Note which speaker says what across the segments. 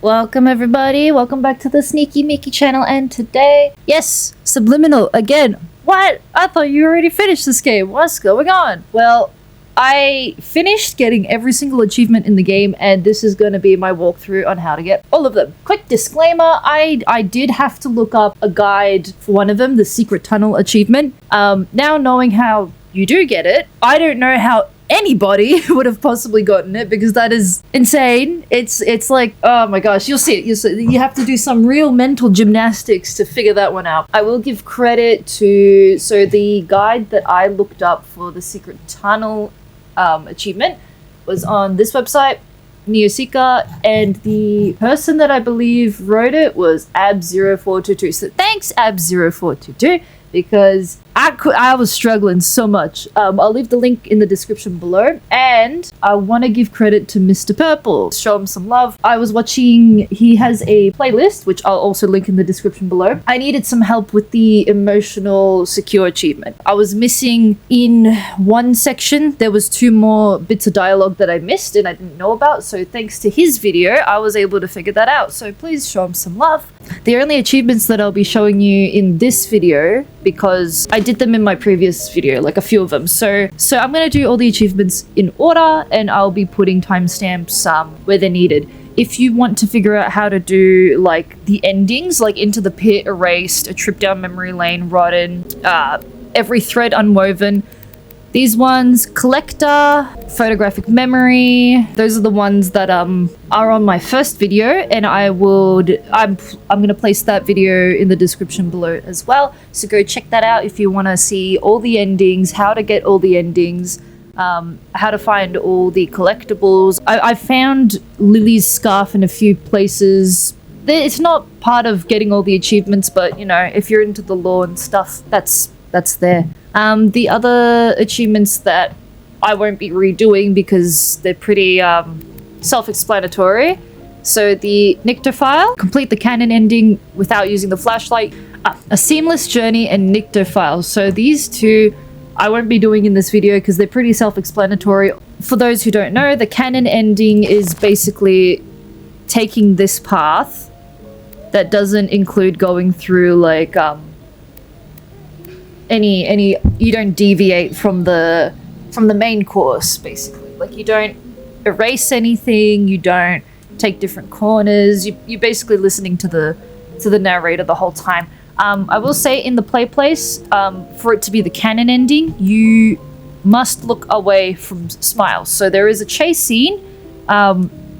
Speaker 1: Welcome everybody, welcome back to the Sneaky Mickey channel, and today, yes, Subliminal again. What? I thought you already finished this game. What's going on? Well, I finished getting every single achievement in the game, and this is going to be my walkthrough on how to get all of them. Quick disclaimer, I did have to look up a guide for one of them, the Secret Tunnel achievement. Now knowing how you do get it, I don't know how anybody would have possibly gotten it, because that is insane. It's like, oh my gosh, you'll see it. You have to do some real mental gymnastics to figure that one out. I will give credit to, so the guide that I looked up for the Secret Tunnel achievement was on this website, Neosika, and the person that I believe wrote it was Ab0422. So thanks, Ab0422, because I was struggling so much. I'll leave the link in the description below, and I want to give credit to Mr. Purple. Show him some love. I was watching, he has a playlist, which I'll also link in the description below. I needed some help with the emotional secure achievement. I was missing in one section. There was 2 more bits of dialogue that I missed and I didn't know about, so thanks to his video, I was able to figure that out. So please show him some love. The only achievements that I'll be showing you in this video, because I did them in my previous video, like a few of them. So I'm going to do all the achievements in order, and I'll be putting timestamps where they're needed. If you want to figure out how to do like the endings, like Into the Pit, Erased, A Trip Down Memory Lane, Rotten, Every Thread Unwoven, these ones, Collector, Photographic Memory, those are the ones that are on my first video, and I'm gonna place that video in the description below as well. So go check that out if you want to see all the endings, how to get all the endings, how to find all the collectibles. I found Lily's scarf in a few places. It's not part of getting all the achievements, but you know, if you're into the lore and stuff, that's there. The other achievements that I won't be redoing because they're pretty self-explanatory. So the Nyctophile, complete the canon ending without using the flashlight, A Seamless Journey, and Nyctophile. So these 2 I won't be doing in this video because they're pretty self-explanatory. For those who don't know, the canon ending is basically taking this path that doesn't include going through like any you don't deviate from the main course, basically. Like, you don't erase anything, you don't take different corners, you're basically listening to the narrator the whole time. I will say, in the play place, for it to be the canon ending, you must look away from Smile. So there is a chase scene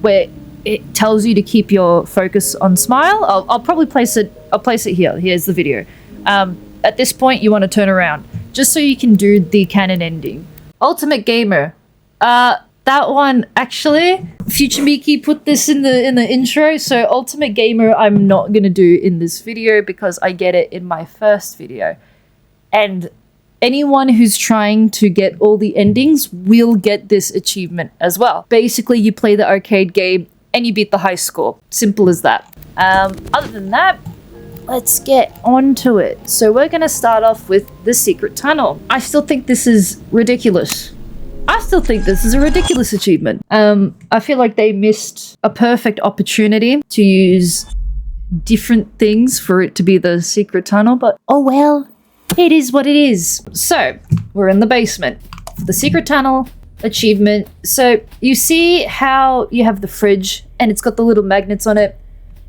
Speaker 1: where it tells you to keep your focus on Smile. I'll probably place it here. Here's the video. At this point, you want to turn around, just so you can do the canon ending. Ultimate Gamer. That one, actually, Future Miki put this in the intro, so Ultimate Gamer I'm not going to do in this video because I get it in my first video. And anyone who's trying to get all the endings will get this achievement as well. Basically, you play the arcade game and you beat the high score. Simple as that. Other than that, let's get on to it. So we're going to start off with the Secret Tunnel. I still think this is ridiculous. I still think this is a ridiculous achievement. I feel like they missed a perfect opportunity to use different things for it to be the Secret Tunnel, but oh well, it is what it is. So we're in the basement. The Secret Tunnel achievement. So you see how you have the fridge and it's got the little magnets on it.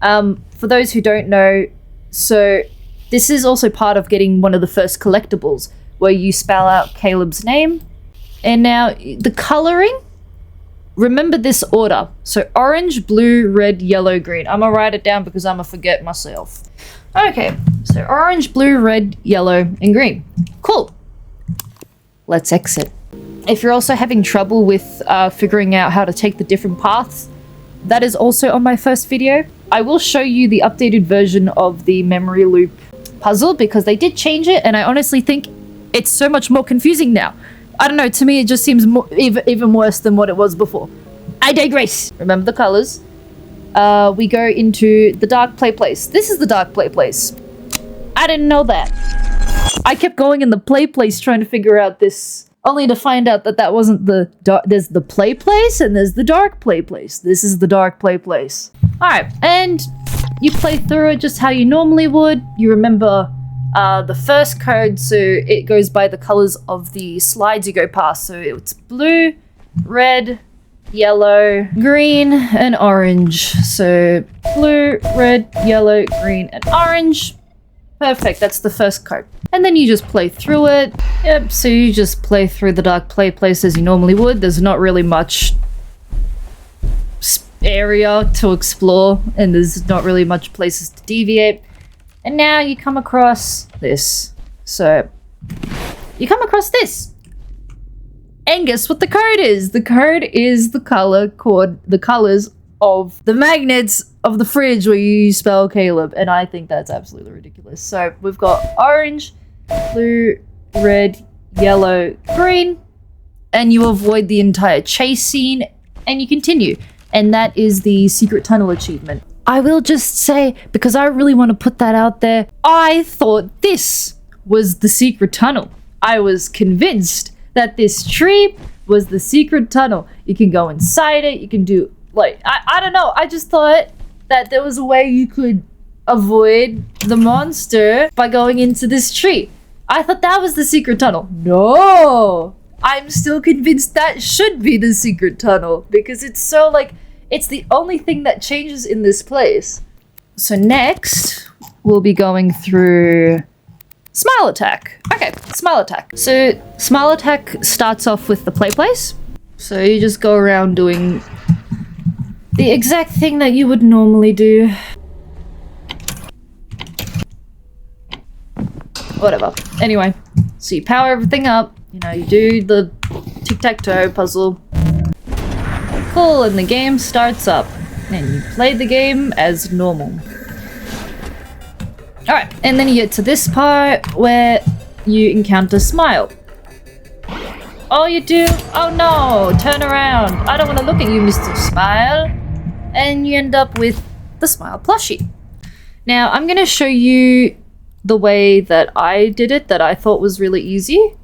Speaker 1: For those who don't know, so this is also part of getting one of the first collectibles, where you spell out Caleb's name. And now the coloring, remember this order. So orange, blue, red, yellow, green. I'm gonna write it down because I'm gonna forget myself. Okay, so orange, blue, red, yellow, and green. Cool. Let's exit. If you're also having trouble with figuring out how to take the different paths, that is also on my first video. I will show you the updated version of the memory loop puzzle because they did change it, and I honestly think it's so much more confusing now. I don't know, to me it just seems even worse than what it was before. I digress. Remember the colors. We go into the dark play place. This is the dark play place. I didn't know that. I kept going in the play place trying to figure out this only to find out that that wasn't the dark. There's the play place and there's the dark play place. This is the dark play place. All right, and you play through it just how you normally would. You remember the first code, so it goes by the colors of the slides you go past. So it's blue, red, yellow, green, and orange. So blue, red, yellow, green, and orange. Perfect, that's the first code. And then you just play through it. Yep, so you just play through the dark play place as you normally would. There's not really much area to explore, and there's not really much places to deviate. And now you come across this. So you come across this. And guess what the code is? The code is the colors of the magnets of the fridge where you spell Caleb. And I think that's absolutely ridiculous. So we've got orange, blue, red, yellow, green. And you avoid the entire chase scene and you continue. And that is the secret tunnel achievement. I will just say, because I really want to put that out there, I thought this was the secret tunnel. I was convinced that this tree was the secret tunnel. You can go inside it, you can do, like, I don't know, I just thought that there was a way you could avoid the monster by going into this tree. I thought that was the secret tunnel. No! I'm still convinced that should be the secret tunnel, because it's so, like, it's the only thing that changes in this place. So next, we'll be going through Smile Attack. Okay, Smile Attack. So Smile Attack starts off with the play place. So you just go around doing the exact thing that you would normally do. Whatever. Anyway, so you power everything up. You know, you do the tic-tac-toe puzzle. Cool, and the game starts up. And you play the game as normal. Alright, and then you get to this part where you encounter Smile. Oh, you do? Oh no, turn around. I don't want to look at you, Mr. Smile. And you end up with the Smile plushie. Now, I'm going to show you the way that I did it, that I thought was really easy.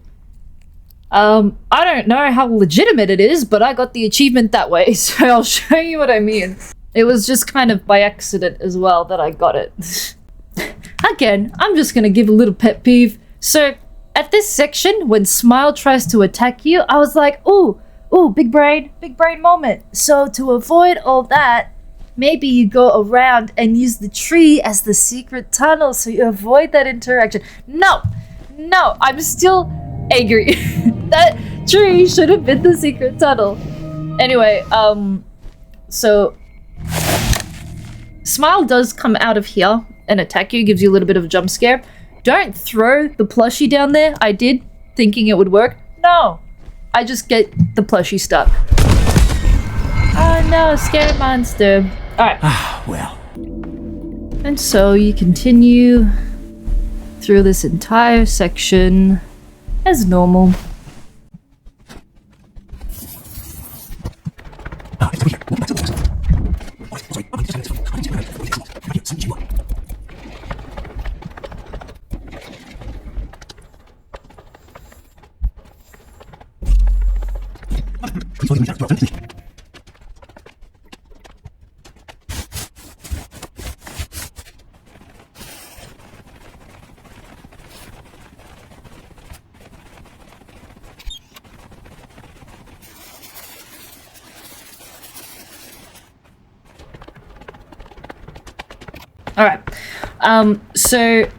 Speaker 1: I don't know how legitimate it is, but I got the achievement that way, so I'll show you what I mean. It was just kind of by accident as well that I got it. Again, I'm just gonna give a little pet peeve. So, at this section, when Smile tries to attack you, I was like, ooh, big brain moment. So, to avoid all that, maybe you go around and use the tree as the secret tunnel so you avoid that interaction. No, I'm still angry. That tree should have been the secret tunnel. Anyway, so Smile does come out of here and attack you, gives you a little bit of a jump scare. Don't throw the plushie down there. I did, thinking it would work. No, I just get the plushie stuck. Oh no, scary monster. Alright.
Speaker 2: Ah, well.
Speaker 1: And so you continue through this entire section as normal. Alright, so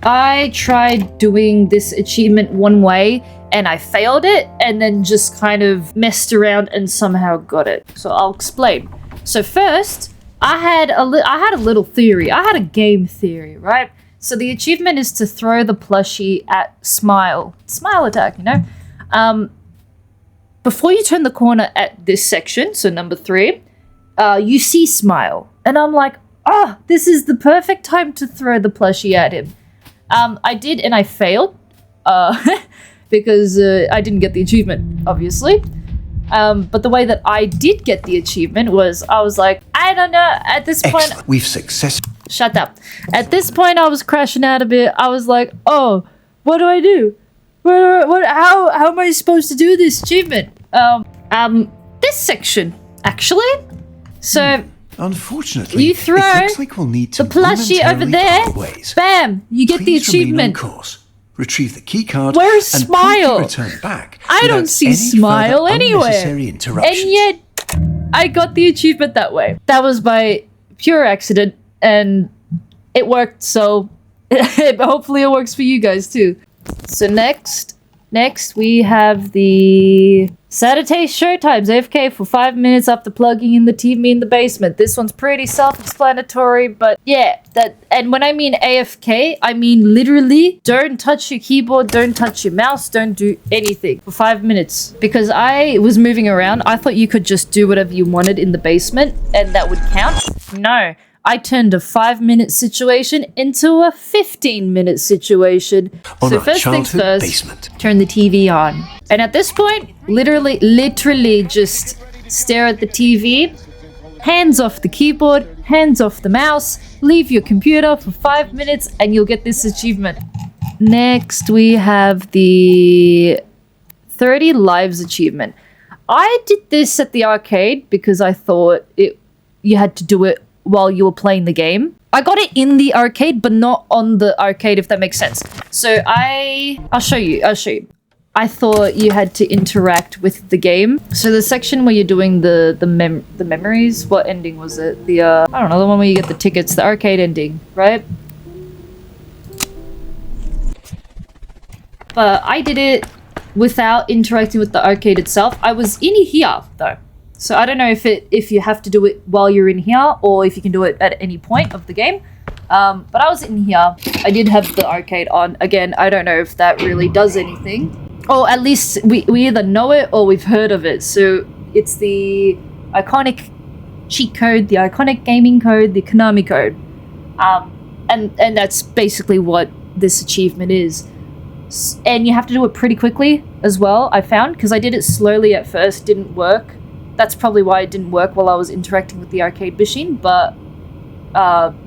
Speaker 1: I tried doing this achievement one way and I failed it and then just kind of messed around and somehow got it. So I'll explain. So first, I had a little theory. I had a game theory, right? So the achievement is to throw the plushie at Smile. Smile attack, you know? Before you turn the corner at this section, so number 3, you see Smile. And I'm like, oh, this is the perfect time to throw the plushie at him. I did, and I failed. Because I didn't get the achievement, obviously. But the way that I did get the achievement was, I was like, I don't know, at this point...
Speaker 2: We've successfully...
Speaker 1: Shut up. At this point, I was crashing out a bit. I was like, oh, what do I do? How am I supposed to do this achievement? This section, actually. So,
Speaker 2: unfortunately,
Speaker 1: you throw
Speaker 2: it looks like we'll need to
Speaker 1: the plushie over there. Bam! You get the achievement.
Speaker 2: Course. Retrieve the key card.
Speaker 1: Where's Smile?
Speaker 2: Return back
Speaker 1: I don't see Smile anywhere. And yet, I got the achievement that way. That was by pure accident, and it worked. So, hopefully, it works for you guys too. So next we have the Saturday Showtime's AFK for 5 minutes after plugging in the TV in the basement. This one's pretty self-explanatory, but yeah, and when I mean AFK, I mean literally don't touch your keyboard, don't touch your mouse, don't do anything for 5 minutes. Because I was moving around, I thought you could just do whatever you wanted in the basement and that would count. No. I turned a 5-minute situation into a 15-minute situation. So first things first, turn the TV on. And at this point, literally just stare at the TV, hands off the keyboard, hands off the mouse, leave your computer for 5 minutes and you'll get this achievement. Next, we have the 30 lives achievement. I did this at the arcade because I thought you had to do it while you were playing the game. I got it in the arcade, but not on the arcade, if that makes sense. So I'll show you. I thought you had to interact with the game. So the section where you're doing the memories, what ending was it? The I don't know, the one where you get the tickets, the arcade ending, right? But I did it without interacting with the arcade itself. I was in here though. So I don't know if you have to do it while you're in here or if you can do it at any point of the game. But I was in here. I did have the arcade on. Again, I don't know if that really does anything. Or at least we either know it or we've heard of it. So it's the iconic cheat code, the iconic gaming code, the Konami code. And that's basically what this achievement is. And you have to do it pretty quickly as well, I found, because I did it slowly at first, didn't work. That's probably why it didn't work while I was interacting with the arcade machine, but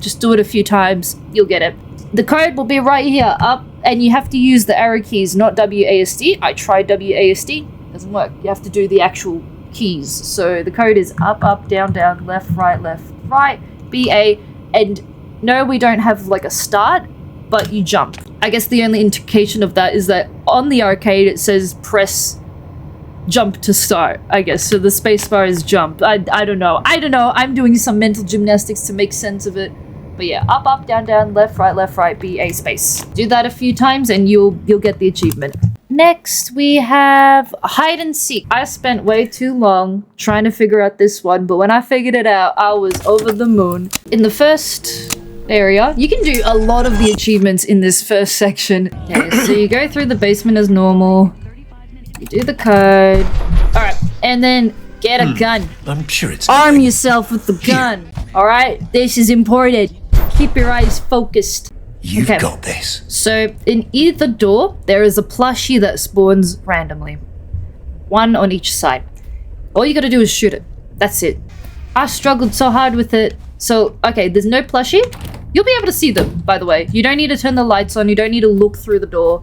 Speaker 1: just do it a few times, you'll get it. The code will be right here, up, and you have to use the arrow keys, not WASD. I tried WASD, doesn't work. You have to do the actual keys. So the code is up, up, down, down, left, right, BA, and no, we don't have like a start, but you jump. I guess the only indication of that is that on the arcade it says press jump to start, I guess. So the spacebar is jump. I don't know. I'm doing some mental gymnastics to make sense of it. But yeah, up, up, down, down, left, right, BA space. Do that a few times and you'll get the achievement. Next, we have hide and seek. I spent way too long trying to figure out this one, but when I figured it out, I was over the moon. In the first area, you can do a lot of the achievements in this first section. Okay, so you go through the basement as normal. You do the code. Alright, and then get a gun.
Speaker 2: I'm sure it's
Speaker 1: arm yourself with the gun. Alright, this is important. Keep your eyes focused.
Speaker 2: You've got this.
Speaker 1: So, in either door, there is a plushie that spawns randomly. One on each side. All you gotta do is shoot it. That's it. I struggled so hard with it. So, okay, there's no plushie. You'll be able to see them, by the way. You don't need to turn the lights on. You don't need to look through the door.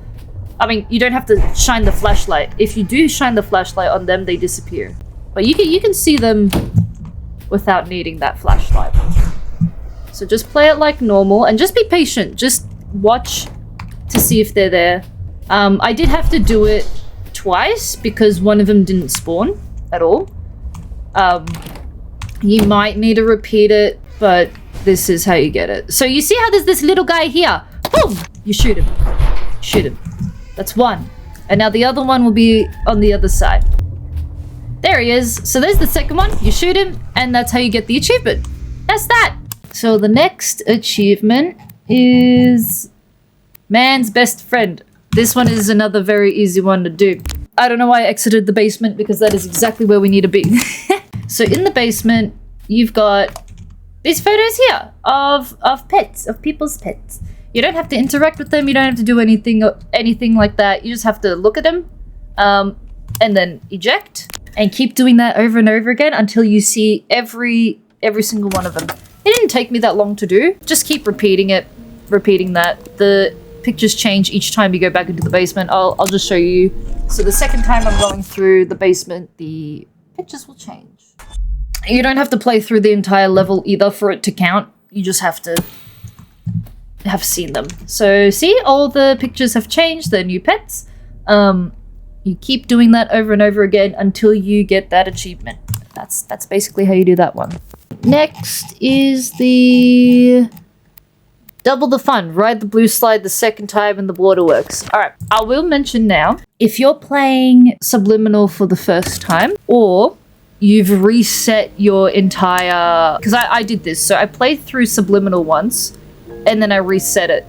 Speaker 1: I mean, you don't have to shine the flashlight. If you do shine the flashlight on them, they disappear. But you can see them without needing that flashlight. So just play it like normal and just be patient. Just watch to see if they're there. I did have to do it twice because one of them didn't spawn at all. You might need to repeat it, but this is how you get it. So you see how there's this little guy here? Boom! You shoot him. Shoot him. That's one. And now the other one will be on the other side. There he is. So there's the second one. You shoot him, and that's how you get the achievement. That's that. So the next achievement is man's best friend. This one is another very easy one to do. I don't know why I exited the basement because that is exactly where we need to be. So in the basement, you've got these photos here of pets, of people's pets. You don't have to interact with them. You don't have to do anything like that. You just have to look at them and then eject and keep doing that over and over again until you see every single one of them. It didn't take me that long to do. Just keep repeating it, repeating that. The pictures change each time you go back into the basement. I'll just show you. So the second time I'm going through the basement, the pictures will change. You don't have to play through the entire level either for it to count. You just have to have seen them. So see, all the pictures have changed. They're new pets. You keep doing that over and over again until you get that achievement. That's basically how you do that one. Next is the double the fun. Ride the blue slide the second time in the waterworks. All right, I will mention now, if you're playing Subliminal for the first time, or you've reset your entire... Because I did this. So I played through Subliminal once, and then I reset it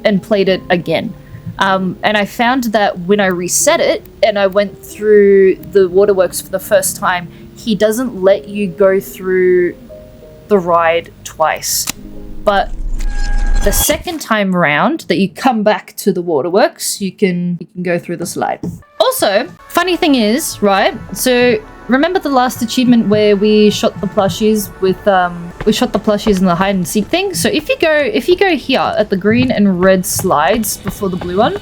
Speaker 1: and played it again. And I found that when I reset it and I went through the waterworks for the first time, he doesn't let you go through the ride twice. But the second time around that you come back to the waterworks, you can go through the slide. Also, funny thing is, right? So remember the last achievement where we shot the plushies with we shot the plushies in the hide and seek thing? So if you go here at the green and red slides before the blue one,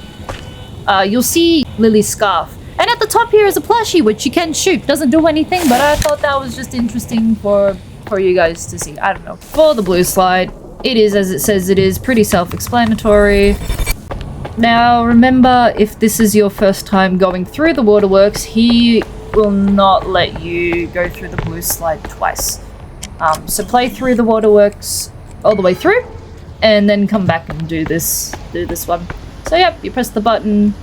Speaker 1: you'll see Lily's scarf. And at the top here is a plushie which you can shoot. Doesn't do anything, but I thought that was just interesting for you guys to see. I don't know. For the blue slide, it is as it says it is, pretty self-explanatory. Now remember, if this is your first time going through the waterworks, he will not let you go through the blue slide twice. So play through the waterworks all the way through, and then come back and do this one. So yep, you press the button,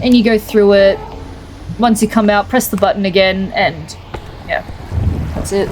Speaker 1: and you go through it. Once you come out, press the button again, and yeah, that's it.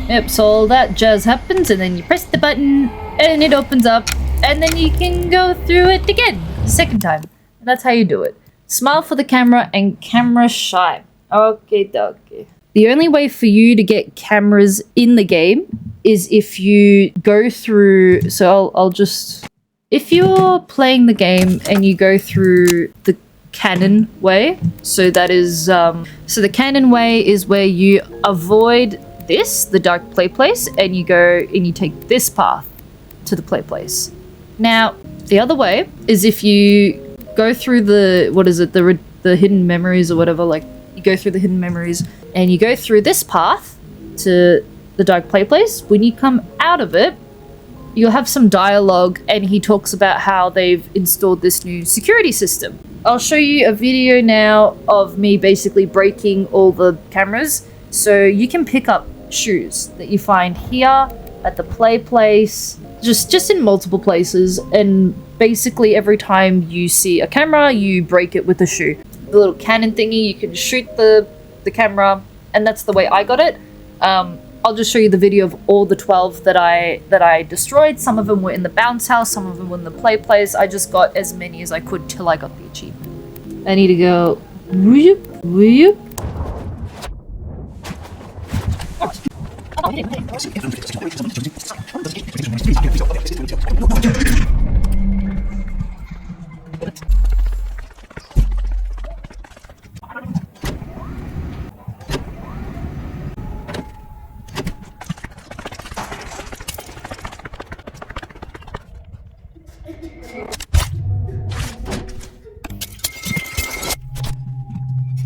Speaker 1: Yep, so all that jazz happens, and then you press the button, and it opens up, and then you can go through it again, the second time. And that's how you do it. Smile for the camera and camera shy. Okay, dokie. The only way for you to get cameras in the game is if you go through... So I'll just... If you're playing the game and you go through the canon way, so that is... So the canon way is where you avoid this, the dark play place, and you go and you take this path to the play place. Now, the other way is if you go through the... What is it? The hidden memories or whatever, like... You go through the hidden memories and you go through this path to the dark play place. When you come out of it, you'll have some dialogue, and he talks about how they've installed this new security system. I'll show you a video now of me basically breaking all the cameras. So you can pick up shoes that you find here at the play place, just in multiple places, and basically every time you see a camera, you break it with a shoe. The little cannon thingy, you can shoot the camera, and that's the way I got it. I'll just show you the video of all the 12 that I destroyed. Some of them were in the bounce house, some of them were in the play place. I just got as many as I could till I got the achievement. I need to go whoop, whoop.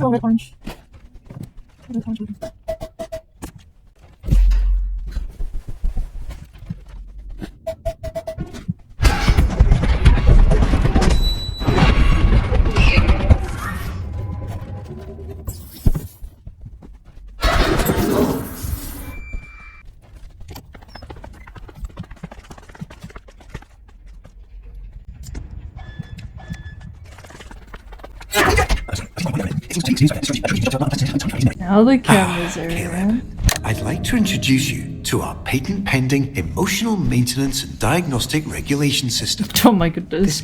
Speaker 1: Oh, red orange. Red orange. Now the cameras are around.
Speaker 2: I'd like to introduce you to our patent-pending emotional maintenance and diagnostic regulation system.
Speaker 1: Oh my goodness.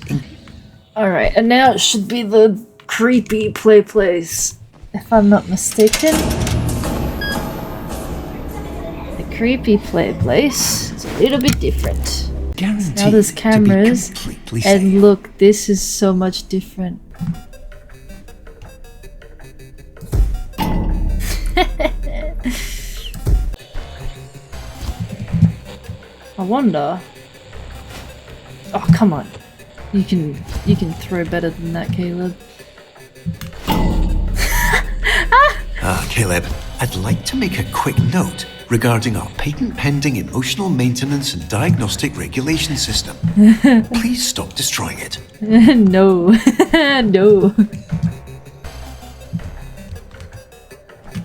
Speaker 1: Alright, and now it should be the creepy play place, if I'm not mistaken. The creepy play place is a little bit different.
Speaker 2: Guaranteed
Speaker 1: now there's cameras, and look, this is so much different. I wonder. Oh, come on. You can throw better than that, Caleb.
Speaker 2: Caleb, I'd like to make a quick note regarding our patent-pending emotional maintenance and diagnostic regulation system. Please stop destroying it.
Speaker 1: No. No.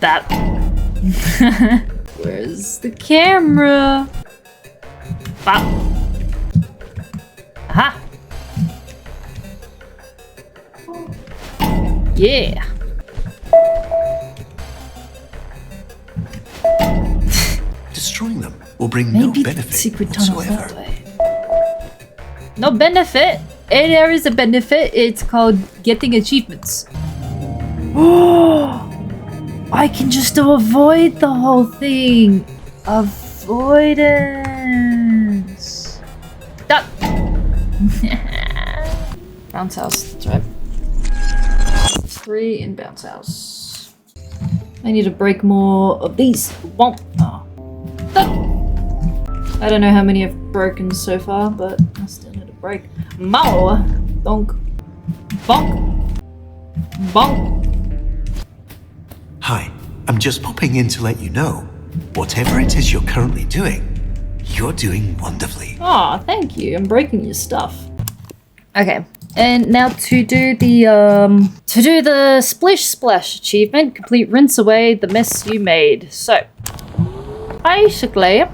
Speaker 1: That. Where's the camera? Bop. Aha. Yeah.
Speaker 2: Destroying them will bring no benefit
Speaker 1: secret tunnel
Speaker 2: whatsoever.
Speaker 1: that way. No benefit. And there is a benefit. It's called getting achievements. Oh, I can just avoid the whole thing. Avoidance. Duck. Bounce house. That's right. 3 in bounce house. I need to break more of these. Won't. Oh. I don't know how many I've broken so far, but I still need to break more. Bonk. Bonk. Bonk.
Speaker 2: Hi, I'm just popping in to let you know, whatever it is you're currently doing, you're doing wonderfully.
Speaker 1: Aw, thank you. I'm breaking your stuff. Okay, and now to do the Splish Splash achievement, complete rinse away the mess you made. So, basically,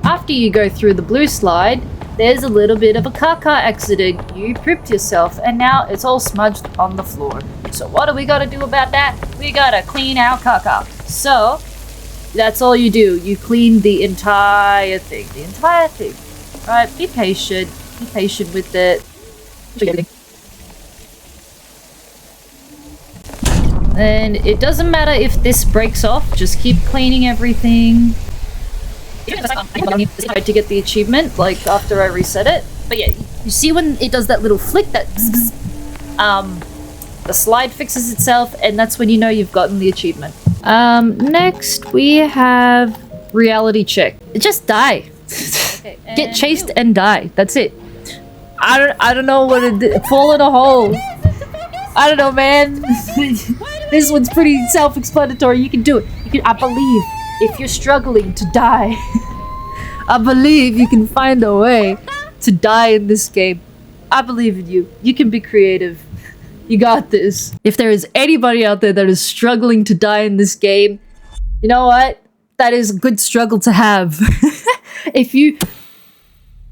Speaker 1: after you go through the blue slide, there's a little bit of a caca accident. You pooped yourself, and now it's all smudged on the floor. So what do we gotta do about that? We gotta clean our caca. So, that's all you do. You clean the entire thing. The entire thing. Alright, be patient. Be patient with it. And it doesn't matter if this breaks off, just keep cleaning everything. To get the achievement, like after I reset it. But yeah, you see when it does that little flick, that the slide fixes itself, and that's when you know you've gotten the achievement. Next we have reality check. Just die. Get chased and die. That's it. I don't know what it fall in a hole. I don't know, man. This one's pretty self-explanatory. You can do it. I believe if you're struggling to die, I believe you can find a way to die in this game. I believe in you. You can be creative. You got this. If there is anybody out there that is struggling to die in this game, you know what? That is a good struggle to have. If you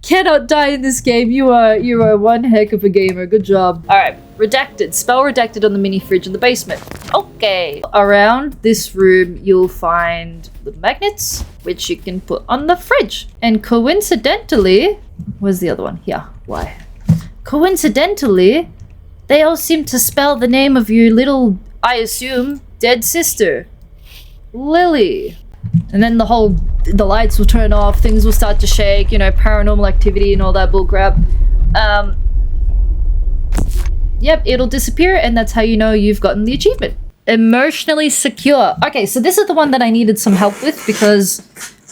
Speaker 1: cannot die in this game, you are one heck of a gamer. Good job. Alright, Redacted. Spell Redacted on the mini fridge in the basement. Okay. Around this room, you'll find the magnets, which you can put on the fridge. And coincidentally, where's the other one? Here. Why? Coincidentally, they all seem to spell the name of your little, I assume, dead sister. Lily. And then the lights will turn off, things will start to shake, you know, paranormal activity and all that bullcrap. Yep, it'll disappear, and that's how you know you've gotten the achievement. Emotionally secure. Okay, so this is the one that I needed some help with because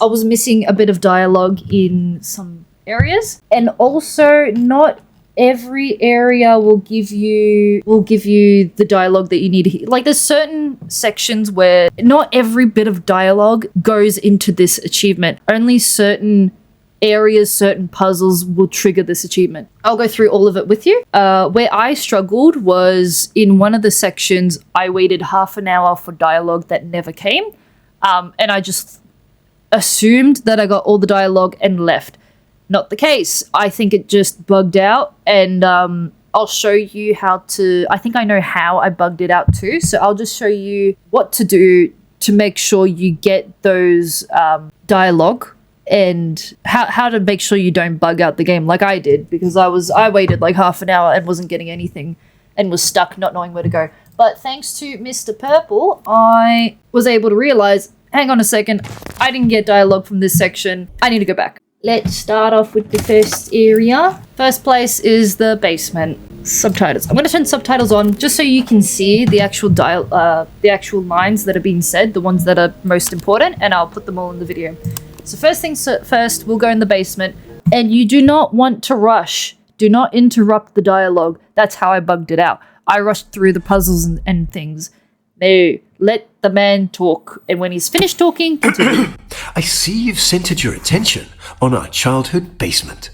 Speaker 1: I was missing a bit of dialogue in some areas. And also, not every area will give you the dialogue that you need to hear. Like, there's certain sections where not every bit of dialogue goes into this achievement. Only certain areas, certain puzzles will trigger this achievement. I'll go through all of it with you. Where I struggled was in one of the sections, I waited half an hour for dialogue that never came. And I just assumed that I got all the dialogue and left. Not the case. I think it just bugged out, and I'll show you how to... I think I know how I bugged it out too, so I'll just show you what to do to make sure you get those dialogue, and how to make sure you don't bug out the game like I did, because I waited like half an hour and wasn't getting anything and was stuck not knowing where to go. But thanks to Mr. Purple, I was able to realize, hang on a second, I didn't get dialogue from this section. I need to go back. Let's start off with the first area. First place is the basement. Subtitles. I'm going to turn subtitles on just so you can see the actual lines that are being said, the ones that are most important, and I'll put them all in the video. so first things first, we'll go in the basement, and you do not want to rush. Do not interrupt the dialogue. That's how I bugged it out. I rushed through the puzzles and things. No, let the man talk, and when he's finished talking, continue.
Speaker 2: I see you've centered your attention on our childhood basement.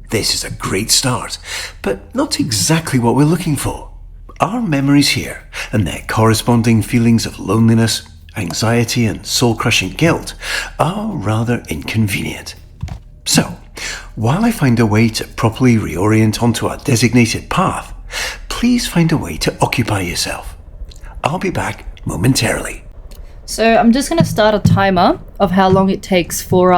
Speaker 2: This is a great start, but not exactly what we're looking for. Our memories here, and their corresponding feelings of loneliness, anxiety, and soul-crushing guilt, are rather inconvenient. So, while I find a way to properly reorient onto our designated path, please find a way to occupy yourself. I'll be back momentarily.
Speaker 1: So I'm just going to start a timer of how long it takes for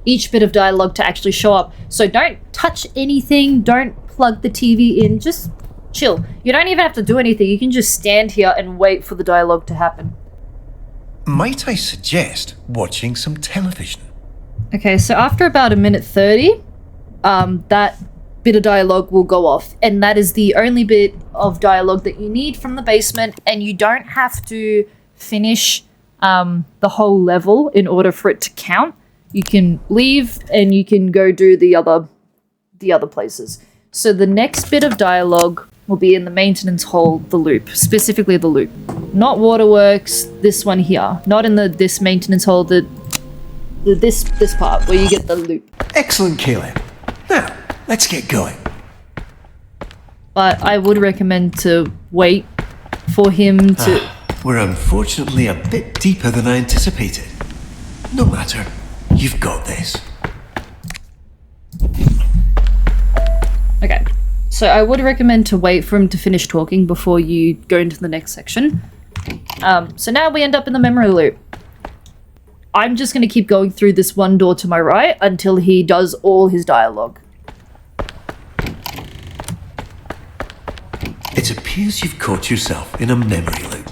Speaker 1: each bit of dialogue to actually show up. So don't touch anything, don't plug the TV in, just chill. You don't even have to do anything, you can just stand here and wait for the dialogue to happen.
Speaker 2: Might I suggest watching some television?
Speaker 1: Okay, so after about 1:30, that bit of dialogue will go off, and that is the only bit of dialogue that you need from the basement, and you don't have to finish the whole level in order for it to count. You can leave and you can go do the other places. So the next bit of dialogue will be in the maintenance hall, the loop, specifically the loop. Not waterworks, this one here. Not in this maintenance hall, this part where you get the loop.
Speaker 2: Excellent, Caleb. Now, let's get going.
Speaker 1: But I would recommend to wait for him to...
Speaker 2: We're unfortunately a bit deeper than I anticipated. No matter, you've got this.
Speaker 1: Okay, so I would recommend to wait for him to finish talking before you go into the next section. So now we end up in the memory loop. I'm just going to keep going through this one door to my right until he does all his dialogue.
Speaker 2: It appears you've caught yourself in a memory loop.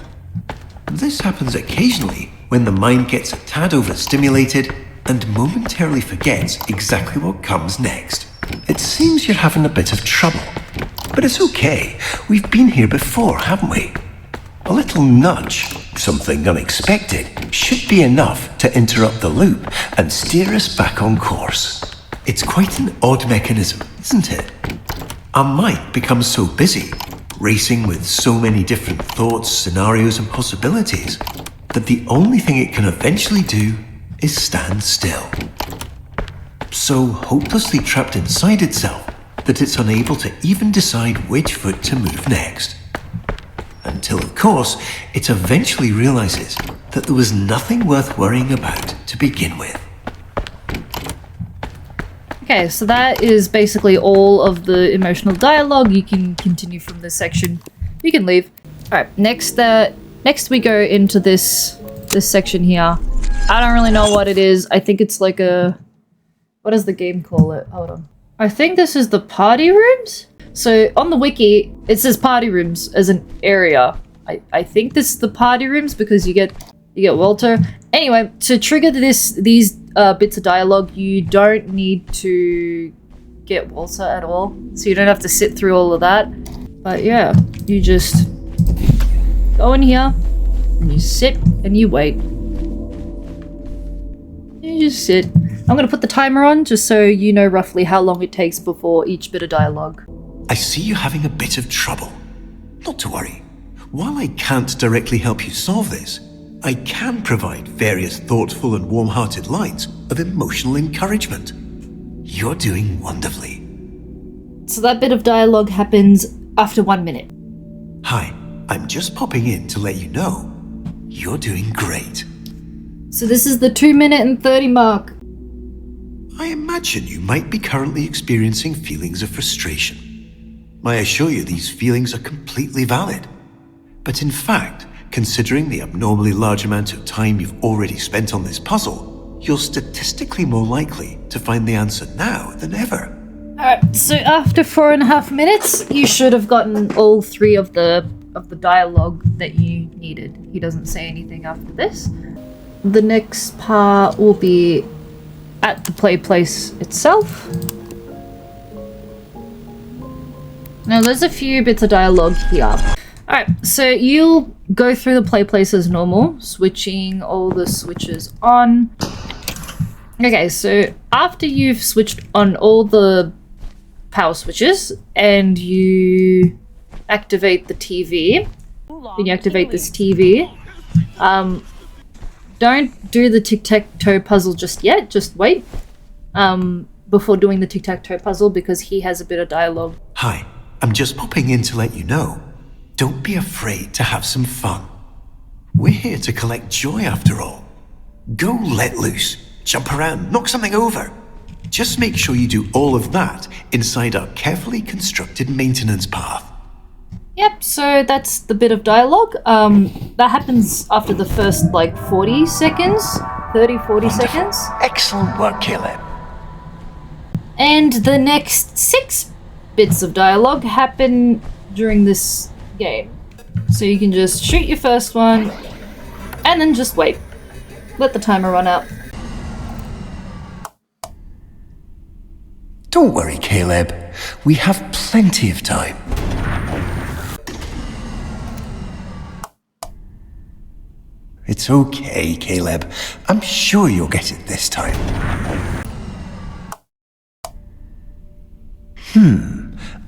Speaker 2: This happens occasionally when the mind gets a tad overstimulated and momentarily forgets exactly what comes next. It seems you're having a bit of trouble, but it's okay. We've been here before, haven't we? A little nudge, something unexpected, should be enough to interrupt the loop and steer us back on course. It's quite an odd mechanism, isn't it? Our mind becomes so busy, racing with so many different thoughts, scenarios, and possibilities, that the only thing it can eventually do is stand still. So hopelessly trapped inside itself that it's unable to even decide which foot to move next. Until, of course, it eventually realizes that there was nothing worth worrying about to begin with.
Speaker 1: Okay, so that is basically all of the emotional dialogue. You can continue from this section. You can leave. Alright, next we go into this section here. I don't really know what it is. I think it's like a... What does the game call it? Hold on. I think this is the party rooms? So on the wiki, it says party rooms as an area. I think this is the party rooms because you get Walter. Anyway, to trigger these bits of dialogue, you don't need to get Walter at all. So you don't have to sit through all of that. But yeah, you just go in here and you sit and you wait. You just sit. I'm going to put the timer on just so you know roughly how long it takes before each bit of dialogue.
Speaker 2: I see you having a bit of trouble. Not to worry. While I can't directly help you solve this, I can provide various thoughtful and warm-hearted lines of emotional encouragement. You're doing wonderfully.
Speaker 1: So that bit of dialogue happens after 1 minute.
Speaker 2: Hi, I'm just popping in to let you know you're doing great.
Speaker 1: So this is the 2-minute and 30 mark.
Speaker 2: I imagine you might be currently experiencing feelings of frustration. I assure you these feelings are completely valid. But in fact, considering the abnormally large amount of time you've already spent on this puzzle, you're statistically more likely to find the answer now than ever.
Speaker 1: Alright, so after 4.5 minutes, you should have gotten all 3 of the dialogue that you needed. He doesn't say anything after this. The next part will be at the play place itself. Now there's a few bits of dialogue here. Alright, so you'll go through the play place as normal, switching all the switches on. Okay, so after you've switched on all the power switches and you activate the TV, when you activate this TV, don't do the tic-tac-toe puzzle just yet, just wait before doing the tic-tac-toe puzzle because he has a bit of dialogue.
Speaker 2: Hi, I'm just popping in to let you know. Don't be afraid to have some fun. We're here to collect joy after all. Go let loose, jump around, knock something over. Just make sure you do all of that inside our carefully constructed maintenance path.
Speaker 1: Yep, so that's the bit of dialogue. That happens after the first, 40 seconds? 30, 40 seconds?
Speaker 2: Excellent work, Caleb.
Speaker 1: And the next 6 bits of dialogue happen during this game. So you can just shoot your first one, and then just wait. Let the timer run out.
Speaker 2: Don't worry, Caleb. We have plenty of time. It's okay, Caleb. I'm sure you'll get it this time.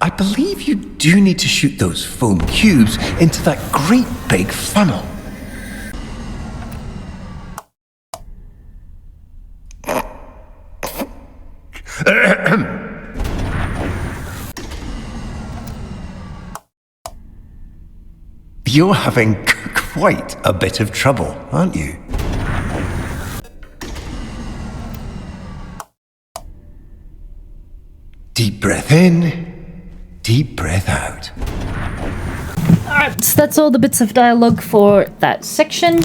Speaker 2: I believe you do need to shoot those foam cubes into that great big funnel. You're having quite a bit of trouble, aren't you? Deep breath in, deep breath out.
Speaker 1: Alright, so that's all the bits of dialogue for that section.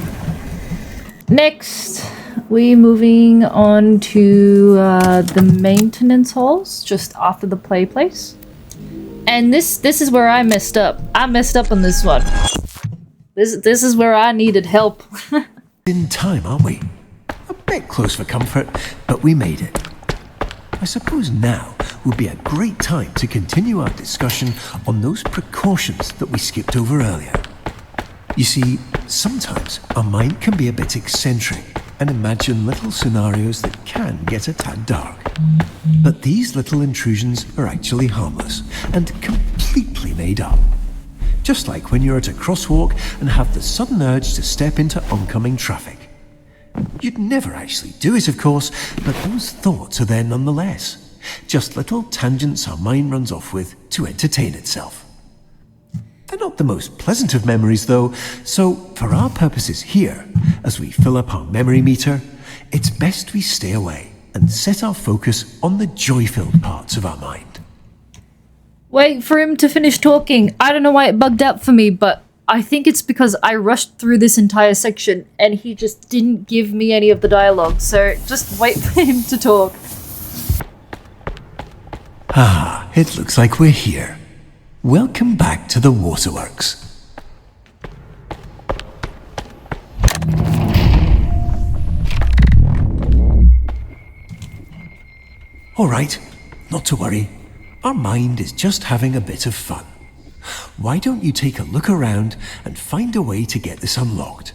Speaker 1: Next, we're moving on to the maintenance halls, just after the play place. And this is where I messed up. I messed up on this one. This is where I needed help.
Speaker 2: In time, aren't we? A bit close for comfort, but we made it. I suppose now would be a great time to continue our discussion on those precautions that we skipped over earlier. You see, sometimes our mind can be a bit eccentric and imagine little scenarios that can get a tad dark. But these little intrusions are actually harmless and completely made up. Just like when you're at a crosswalk and have the sudden urge to step into oncoming traffic. You'd never actually do it, of course, but those thoughts are there nonetheless. Just little tangents our mind runs off with to entertain itself. They're not the most pleasant of memories, though, so for our purposes here, as we fill up our memory meter, it's best we stay away and set our focus on the joy-filled parts of our mind.
Speaker 1: Wait for him to finish talking. I don't know why it bugged out for me, but I think it's because I rushed through this entire section and he just didn't give me any of the dialogue, so just wait for him to talk.
Speaker 2: Ah, it looks like we're here. Welcome back to the waterworks. All right, not to worry. Our mind is just having a bit of fun. Why don't you take a look around and find a way to get this unlocked?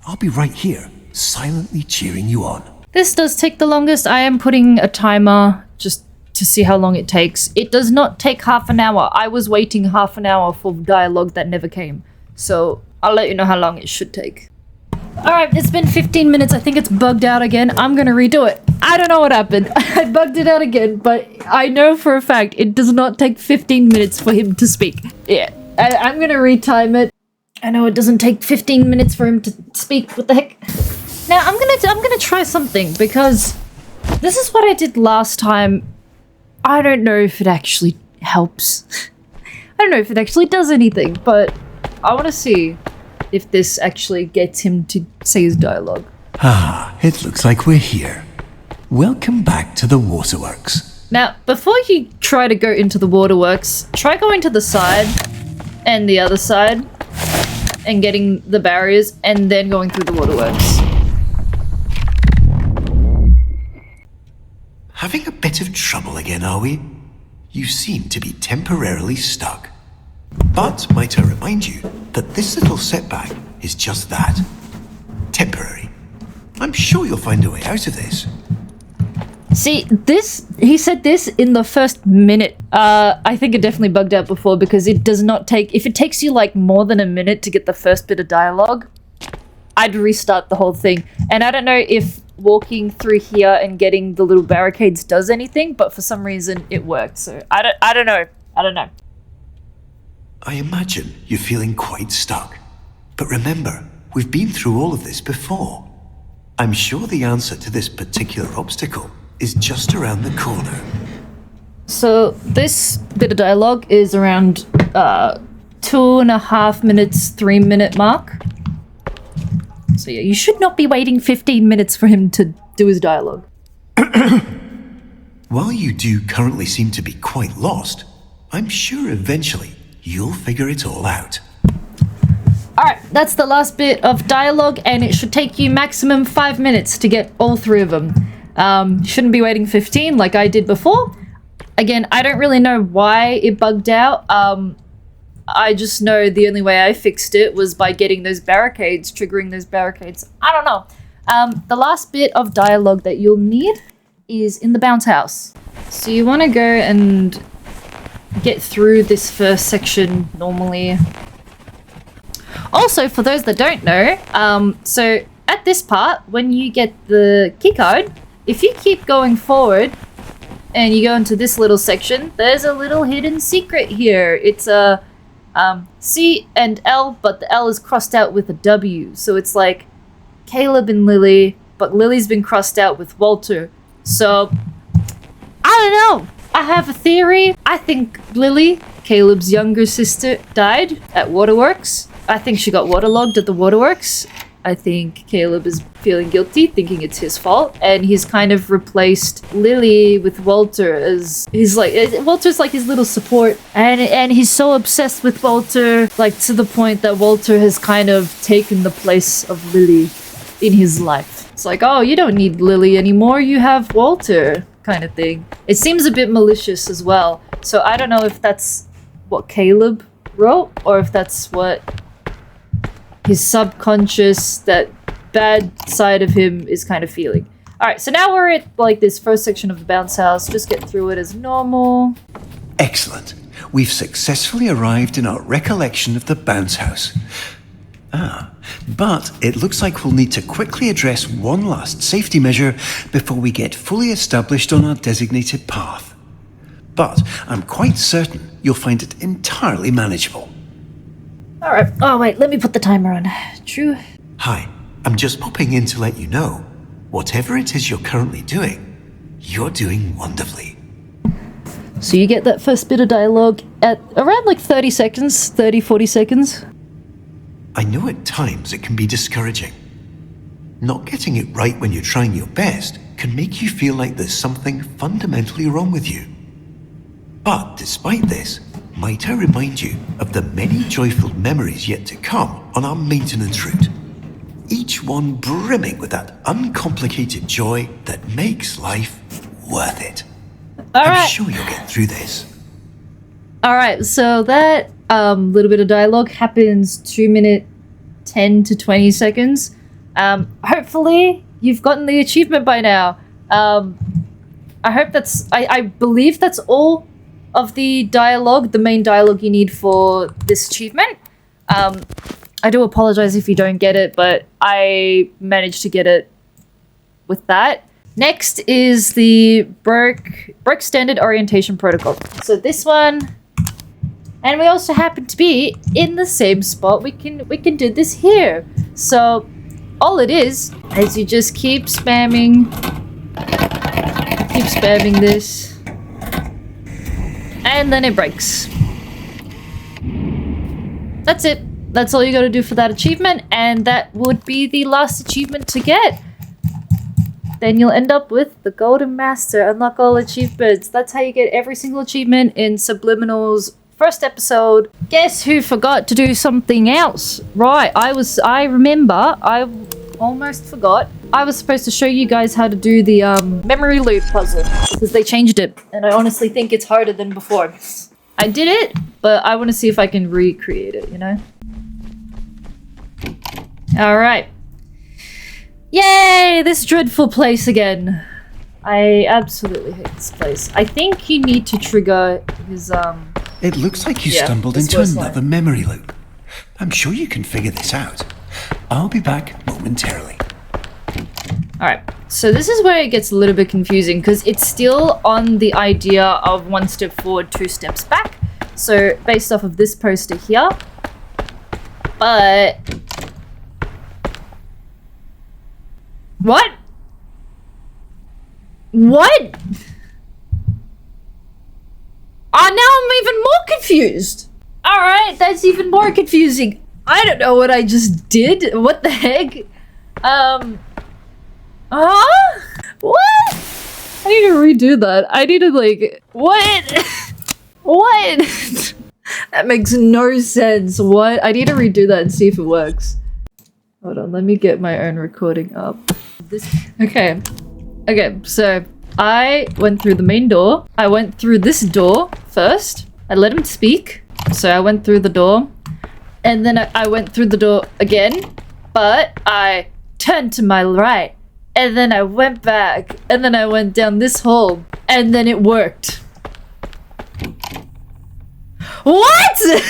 Speaker 2: I'll be right here, silently cheering you on.
Speaker 1: This does take the longest. I am putting a timer just to see how long it takes. It does not take half an hour. I was waiting half an hour for dialogue that never came. So I'll let you know how long it should take. Alright, it's been 15 minutes. I think it's bugged out again. I'm gonna redo it. I don't know what happened. I bugged it out again, but I know for a fact it does not take 15 minutes for him to speak. Yeah, I'm gonna retime it. I know it doesn't take 15 minutes for him to speak. What the heck? Now I'm gonna try something because this is what I did last time. I don't know if it actually helps. I don't know if it actually does anything, but I want to see if this actually gets him to say his dialogue.
Speaker 2: Ah, it looks like we're here. Welcome back to the waterworks.
Speaker 1: Now, before you try to go into the waterworks, try going to the side and the other side and getting the barriers and then going through the waterworks.
Speaker 2: Having a bit of trouble again, are we? You seem to be temporarily stuck. But might I remind you that this little setback is just that. Temporary. I'm sure you'll find a way out of this.
Speaker 1: See, he said this in the first minute. I think it definitely bugged out before because it does not take, if it takes you like more than a minute to get the first bit of dialogue, I'd restart the whole thing. And I don't know if walking through here and getting the little barricades does anything, but for some reason it worked. So I don't know.
Speaker 2: I imagine you're feeling quite stuck. But remember, we've been through all of this before. I'm sure the answer to this particular obstacle is just around the corner.
Speaker 1: So this bit of dialogue is around 2.5 minutes, 3 minute mark. So yeah, you should not be waiting 15 minutes for him to do his dialogue.
Speaker 2: While you do currently seem to be quite lost, I'm sure eventually you'll figure it all out.
Speaker 1: Alright, that's the last bit of dialogue, and it should take you maximum 5 minutes to get all 3 of them. Shouldn't be waiting 15 like I did before. Again, I don't really know why it bugged out. I just know the only way I fixed it was by getting those barricades, triggering those barricades. I don't know. The last bit of dialogue that you'll need is in the bounce house. So you want to go and get through this first section normally. Also, for those that don't know, so at this part, when you get the keycard, if you keep going forward and you go into this little section, there's a little hidden secret here. It's a C and L, but the L is crossed out with a W. So it's like Caleb and Lily, but Lily's been crossed out with Walter. So, I don't know. I have a theory. I think Lily, Caleb's younger sister, died at Waterworks. I think she got waterlogged at the Waterworks. I think Caleb is feeling guilty, thinking it's his fault, and he's kind of replaced Lily with Walter as Walter's like his little support, and he's so obsessed with Walter, like to the point that Walter has kind of taken the place of Lily in his life. It's like, oh, you don't need Lily anymore, you have Walter, kind of thing. It seems a bit malicious as well, so I don't know if that's what Caleb wrote or if that's what his subconscious, that bad side of him is kind of feeling. Alright, so now we're at like this first section of the bounce house. Just get through it as normal.
Speaker 2: Excellent. We've successfully arrived in our recollection of the bounce house. But it looks like we'll need to quickly address one last safety measure before we get fully established on our designated path. But I'm quite certain you'll find it entirely manageable.
Speaker 1: Alright. Oh, wait, let me put the timer on. True.
Speaker 2: Hi, I'm just popping in to let you know, whatever it is you're currently doing, you're doing wonderfully.
Speaker 1: So you get that first bit of dialogue at around like 30 seconds, 30, 40 seconds.
Speaker 2: I know at times it can be discouraging. Not getting it right when you're trying your best can make you feel like there's something fundamentally wrong with you. But despite this, might I remind you of the many joyful memories yet to come on our maintenance route, each one brimming with that uncomplicated joy that makes life worth it. I'm sure you'll get through this.
Speaker 1: Alright, so that little bit of dialogue happens 2 minute 10 to 20 seconds. Hopefully you've gotten the achievement by now. I hope I believe that's all of the dialogue, the main dialogue you need for this achievement. I do apologize if you don't get it, but I managed to get it with that. Next is the broke standard orientation protocol. So this one, and we also happen to be in the same spot. We can do this here. So all it is you just keep spamming this. And then it breaks. That's it. That's all you gotta do for that achievement, and that would be the last achievement to get. Then you'll end up with the Golden Master, unlock all achievements. That's how you get every single achievement in Subliminal's first episode. Guess who forgot to do something else? Right, I remember, I almost forgot. I was supposed to show you guys how to do the memory loop puzzle, because they changed it, and I honestly think it's harder than before. I did it, but I want to see if I can recreate it, you know? Alright. Yay! This dreadful place again. I absolutely hate this place. I think you need to trigger his,
Speaker 2: It looks like you
Speaker 1: yeah,
Speaker 2: stumbled
Speaker 1: his
Speaker 2: into
Speaker 1: first
Speaker 2: another
Speaker 1: line.
Speaker 2: memory loop. I'm sure you can figure this out. I'll be back momentarily.
Speaker 1: Alright, so this is where it gets a little bit confusing because it's still on the idea of 1 step forward, 2 steps back. So based off of this poster here. But... What? What? Ah, now I'm even more confused. Alright, that's even more confusing. I don't know what I just did. What the heck? What? I need to redo that. I need to like, what? What? That makes no sense. What? I need to redo that and see if it works. Hold on, let me get my own recording up. Okay. Okay, so I went through the main door. I went through this door first. I let him speak. So I went through the door. And then I went through the door again. But I turned to my right. And then I went back. And then I went down this hall. And then it worked. What? What did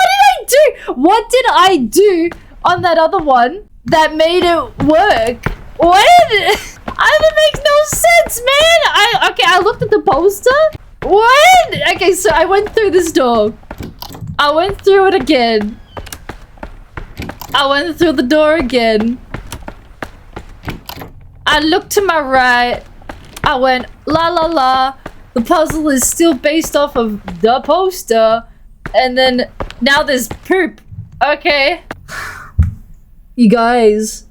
Speaker 1: I do? What did I do on that other one that made it work? What? That makes no sense, man. Okay, I looked at the poster. What? Okay, so I went through this door. I went through it again. I went through the door again. I looked to my right. I went la la la. The puzzle is still based off of the poster. And then now there's poop. Okay. You guys,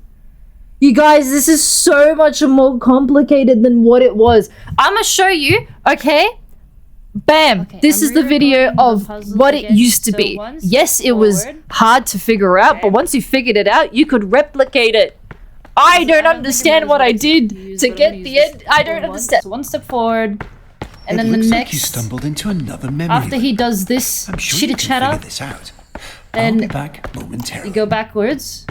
Speaker 1: this is so much more complicated than what it was. I'm gonna show you, okay? Bam! Okay, this is the video of what it used to be. Yes, it was hard to figure out, but once you figured it out, you could replicate it. I don't understand what I did to get the end. I don't understand. So 1 step forward, and then the next.
Speaker 2: Like you stumbled into another memory.
Speaker 1: After he does this chitter chatter,
Speaker 2: I'll be back momentarily.
Speaker 1: You go backwards.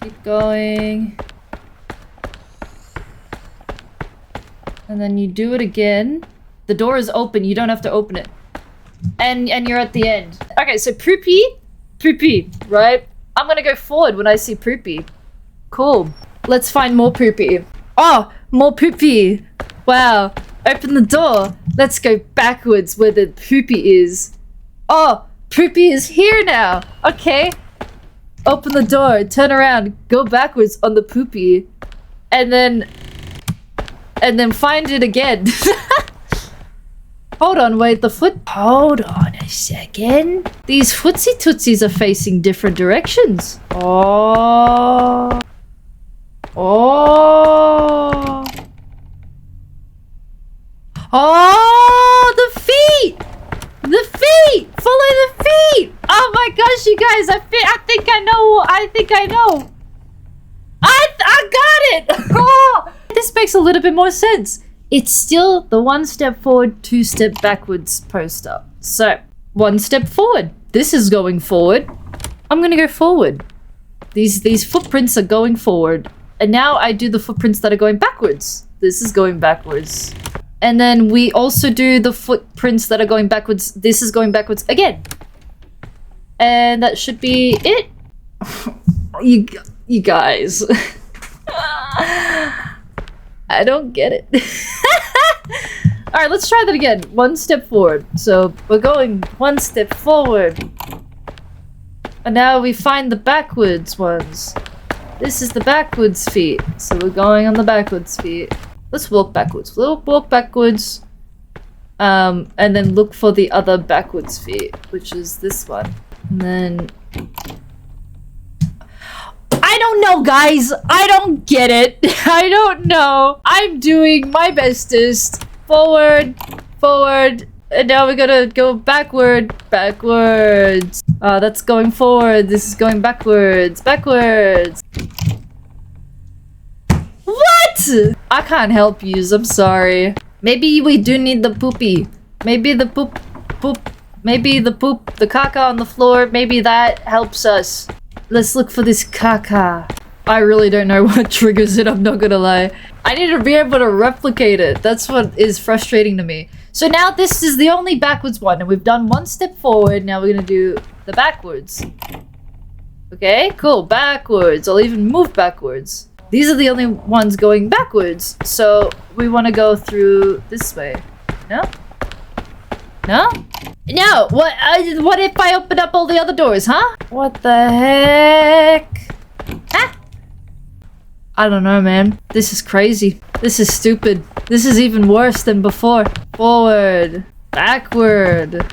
Speaker 1: Keep going. And then you do it again. The door is open, you don't have to open it. And you're at the end. Okay, so Poopy, right? I'm gonna go forward when I see Poopy. Cool. Let's find more Poopy. Oh, more Poopy. Wow. Open the door. Let's go backwards where the Poopy is. Oh, Poopy is here now. Okay. Open the door, turn around, go backwards on the Poopy. And then find it again. Hold on, wait, hold on a second. These footsie tootsies are facing different directions. Oh. Oh. Oh, the feet! The feet! Follow the feet! Oh my gosh, you guys, I think I know. I got it! Oh, this makes a little bit more sense. It's still the 1 step forward, 2 step backwards poster. So, 1 step forward. This is going forward. I'm gonna go forward. These footprints are going forward. And now I do the footprints that are going backwards. This is going backwards. And then we also do the footprints that are going backwards. This is going backwards again. And that should be it. You guys. I don't get it. Alright, let's try that again. 1 step forward. So we're going 1 step forward. And now we find the backwards ones. This is the backwards feet. So we're going on the backwards feet. Let's walk backwards. We'll walk backwards. And then look for the other backwards feet, which is this one. And then... I don't know, guys. I don't get it. I don't know. I'm doing my bestest. Forward, forward. And now we're gonna go backward, backwards. That's going forward. This is going backwards, backwards. What? I can't help you. I'm sorry. Maybe we do need the poopy. Maybe the poop, maybe the poop, the caca on the floor. Maybe that helps us. Let's look for this caca. I really don't know what triggers it, I'm not gonna lie. I need to be able to replicate it. That's what is frustrating to me. So now this is the only backwards one, and we've done one step forward. Now we're gonna do the backwards. Okay, cool, backwards. I'll even move backwards. These are the only ones going backwards. So we wanna go through this way. No? No? No! What if I open up all the other doors, huh? What the heck? Ah! I don't know, man. This is crazy. This is stupid. This is even worse than before. Forward. Backward.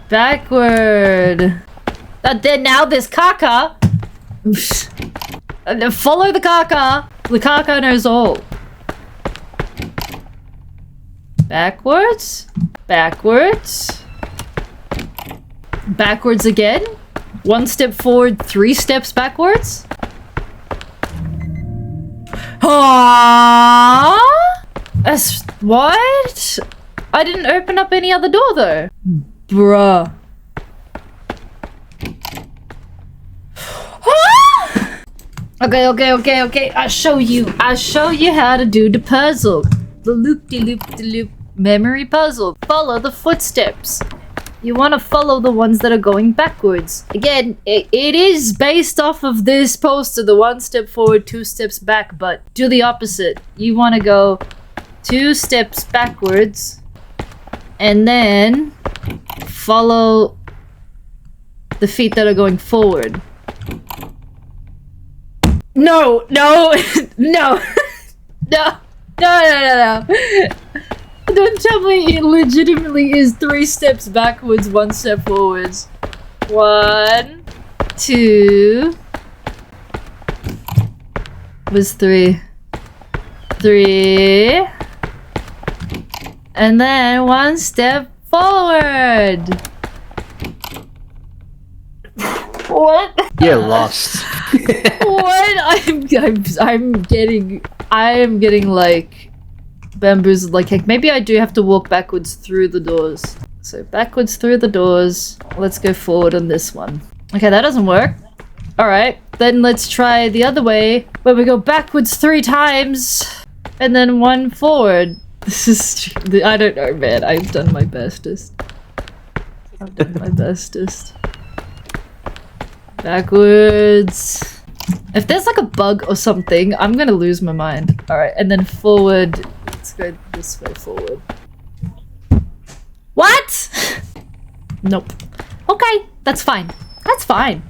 Speaker 1: Backward. Then now there's caca. Follow the caca. The caca knows all. Backwards. Backwards. Backwards again. One step forward, 3 steps backwards. Aww. That's what? I didn't open up any other door though. Bruh. Okay. I'll show you how to do the puzzle. The loop-de-loop-de-loop memory puzzle. Follow the footsteps. You want to follow the ones that are going backwards. Again, it is based off of this poster, the 1 step forward, 2 steps back, but do the opposite. You want to go 2 steps backwards and then follow the feet that are going forward. No. No. Don't tell me it legitimately is 3 steps backwards, 1 step forwards. 1, 2. Was 3. 3. And then 1 step forward. What?
Speaker 3: You're lost.
Speaker 1: What? I am getting like bamboozled like heck. Maybe I do have to walk backwards through the doors. So backwards through the doors. Let's go forward on this one. Okay, that doesn't work. Alright, then let's try the other way where we go backwards 3 times and then 1 forward. This is... I don't know, man. I've done my bestest. Backwards. If there's like a bug or something, I'm gonna lose my mind. Alright, and then forward. Let's go this way forward. What? Nope. Okay, that's fine. That's fine.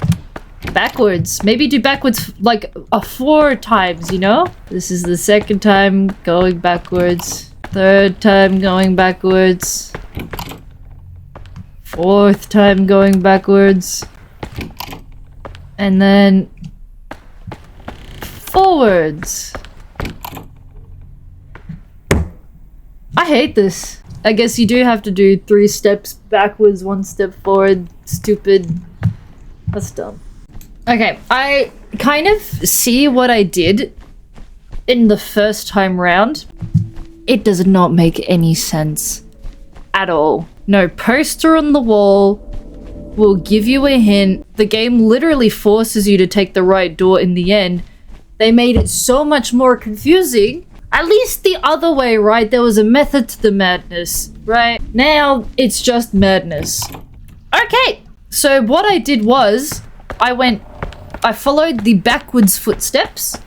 Speaker 1: Backwards. Maybe do backwards like 4 times, you know? This is the 2nd time going backwards. 3rd time going backwards. 4th time going backwards. And then forwards. I hate this. I guess you do have to do 3 steps backwards, 1 step forward. Stupid. That's dumb. Okay, I kind of see what I did in the first time round. It does not make any sense at all. No poster on the wall will give you a hint. The game literally forces you to take the right door in the end. They made it so much more confusing. At least the other way, right? There was a method to the madness, right? Now it's just madness. Okay, so what I did was I followed the backwards footsteps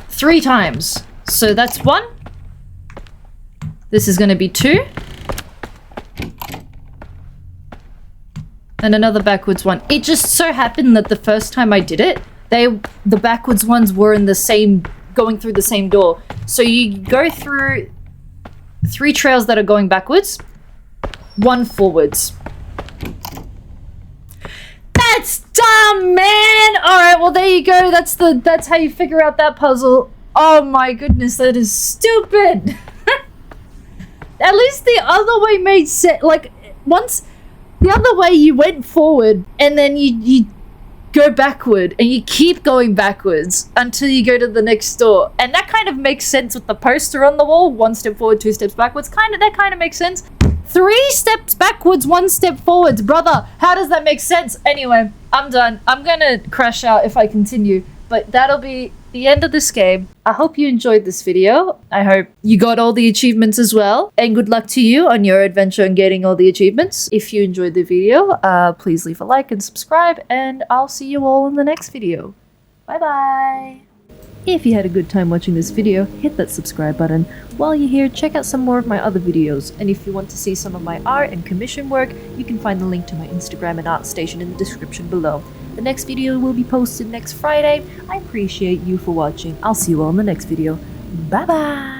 Speaker 1: 3 times. So that's 1. This is gonna be 2. And another backwards one. It just so happened that the first time I did it, the backwards ones were in the same, going through the same door. So you go through 3 trails that are going backwards, 1 forwards. That's dumb, man! Alright, well there you go. That's how you figure out that puzzle. Oh my goodness, that is stupid! At least the other way made sense. Like, once... The other way you went forward and then you go backward and you keep going backwards until you go to the next door. And that kind of makes sense with the poster on the wall. 1 step forward, 2 steps backwards. That kind of makes sense. 3 steps backwards, 1 step forwards. Brother, how does that make sense? Anyway, I'm done. I'm gonna crash out if I continue. But that'll be the end of this game. I hope you enjoyed this video. I hope you got all the achievements as well. And good luck to you on your adventure in getting all the achievements. If you enjoyed the video, please leave a like and subscribe. And I'll see you all in the next video. Bye-bye. If you had a good time watching this video, hit that subscribe button. While you're here, check out some more of my other videos. And if you want to see some of my art and commission work, you can find the link to my Instagram and ArtStation in the description below. The next video will be posted next Friday. I appreciate you for watching. I'll see you all in the next video. Bye bye!